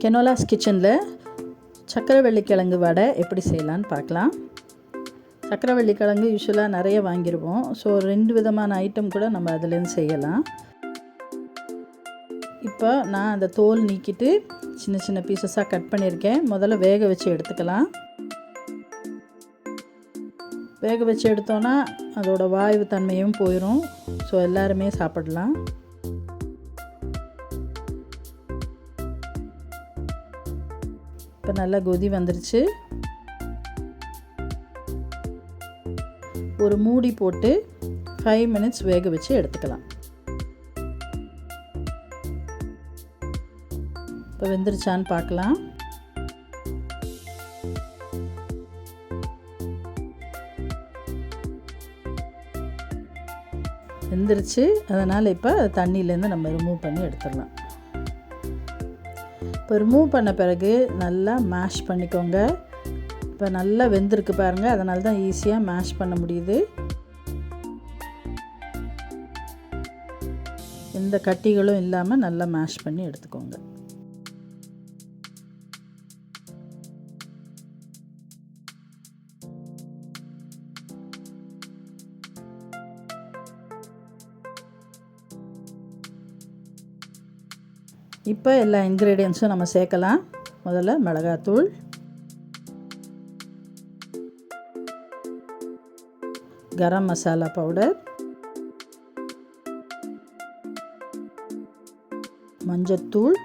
கெனோலாஸ் கிச்சனில் சக்கரவள்ளிக்கிழங்கு வடை எப்படி செய்யலான்னு பார்க்கலாம். சக்கரவள்ளிக்கிழங்கு யூஸ்வலாக நிறைய வாங்கிடுவோம். ஸோ 2 விதமான ஐட்டம் கூட நம்ம அதுலேருந்து செய்யலாம். இப்போ நான் அந்த தோல் நீக்கிட்டு சின்ன சின்ன பீசஸாக கட் பண்ணியிருக்கேன். முதல்ல வேக வச்சு எடுத்துக்கலாம். வேக வச்சு எடுத்தோன்னா அதோட வாயு தன்மையும் போயிடும். ஸோ எல்லாருமே சாப்பிடலாம். இப்போ நல்லா கொதி வந்துருச்சு. ஒரு மூடி போட்டு 5 minutes வேக வச்சு எடுத்துக்கலாம். இப்போ வெந்துருச்சான்னு பார்க்கலாம். வெந்துருச்சு. அதனால் இப்போ தண்ணியிலேருந்து நம்ம ரிமூவ் பண்ணி எடுத்துடலாம். இப்போ ரிமூவ் பண்ண பிறகு நல்லா மேஷ் பண்ணிக்கோங்க. இப்போ நல்லா வெந்திருக்கு பாருங்கள். அதனால தான் ஈஸியாக மேஷ் பண்ண முடியுது. எந்த கட்டிகளும் இல்லாமல் நல்லா மேஷ் பண்ணி எடுத்துக்கோங்க. இப்போ எல்லா இன்க்ரீடியன்ஸும் நம்ம சேர்க்கலாம். முதல்ல மிளகாத்தூள், கரம் மசாலா பவுடர், மஞ்சத்தூள்,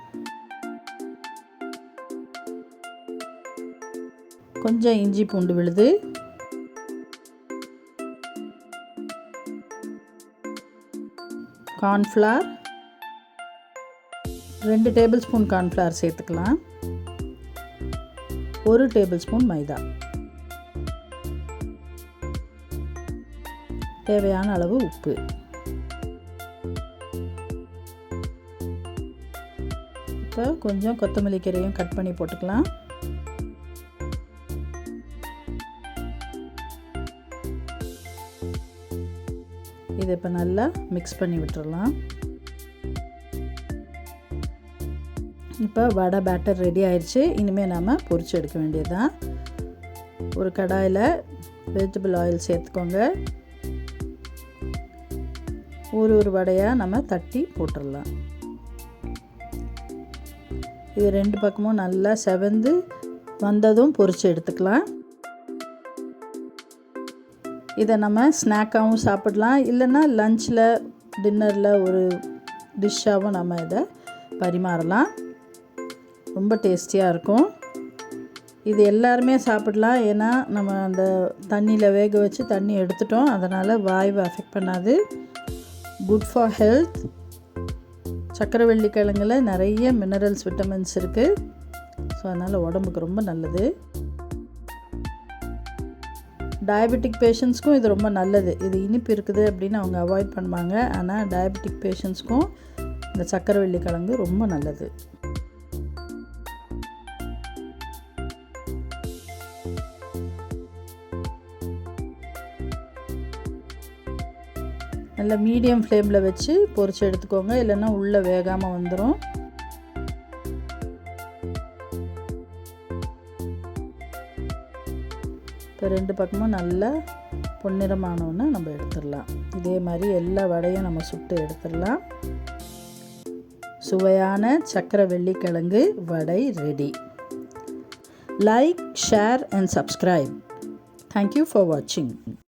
கொஞ்சம் இஞ்சி பூண்டு விழுது, கார்ன்ஃப்ளவர், 2 டேபிள்ஸ்பூன் கார்ன்ஃப்ளவர் சேர்த்துக்கலாம். 1 டேபிள்ஸ்பூன் மைதா, தேவையான அளவு உப்பு. இப்போ கொஞ்சம் கொத்தமல்லி கீரையும் கட் பண்ணி போட்டுக்கலாம். இதை இப்போ நல்லா மிக்ஸ் பண்ணி விட்டுறலாம். இப்போ வடை பேட்டர் ரெடி ஆயிடுச்சு. இனிமேல் நாம் பொரிச்சு எடுக்க வேண்டியதுதான். ஒரு கடாயில் வெஜிடபிள் ஆயில் சேர்த்துக்கோங்க. ஒரு வடையாக நம்ம தட்டி போட்டுடலாம். இது 2 பக்கமும் நல்லா செவந்து வந்ததும் பொரிச்சு எடுத்துக்கலாம். இதை நம்ம ஸ்நாக்காகவும் சாப்பிடலாம், இல்லைன்னா லஞ்சில் டின்னரில் ஒரு டிஷ்ஷாகவும் நம்ம இதை பரிமாறலாம். ரொம்ப டேஸ்டியாக இருக்கும். இது எல்லாருமே சாப்பிடலாம். ஏன்னா நம்ம அந்த தண்ணியில் வேக வச்சு தண்ணி எடுத்துட்டோம். அதனால் வாய்வை அஃபெக்ட் பண்ணாது. Good for health. சக்கரவள்ளிக்கிழங்குல நிறைய மினரல்ஸ், விட்டமின்ஸ் இருக்குது. ஸோ அதனால் உடம்புக்கு ரொம்ப நல்லது. டயபெட்டிக் பேஷண்ட்ஸ்க்கும் இது ரொம்ப நல்லது. இது இனிப்பு இருக்குது அப்படின்னு அவங்க அவாய்ட் பண்ணுவாங்க. ஆனால் டயபெட்டிக் பேஷண்ட்ஸ்க்கும் இந்த சக்கரவள்ளிக்கிழங்கு ரொம்ப நல்லது. நல்லா மீடியம் ஃப்ளேமில் வச்சு பொரிச்சு எடுத்துக்கோங்க, இல்லைன்னா உள்ளே வேகாமல் வந்துடும். இப்போ 2 பக்கமும் நல்லா பொன்னிறமானோன்னு நம்ம எடுத்துடலாம். இதே மாதிரி எல்லா வடையும் நம்ம சுட்டு எடுத்துடலாம். சுவையான சக்கரவள்ளிக்கிழங்கு வடை ready. Like, share and subscribe. Thank you for watching.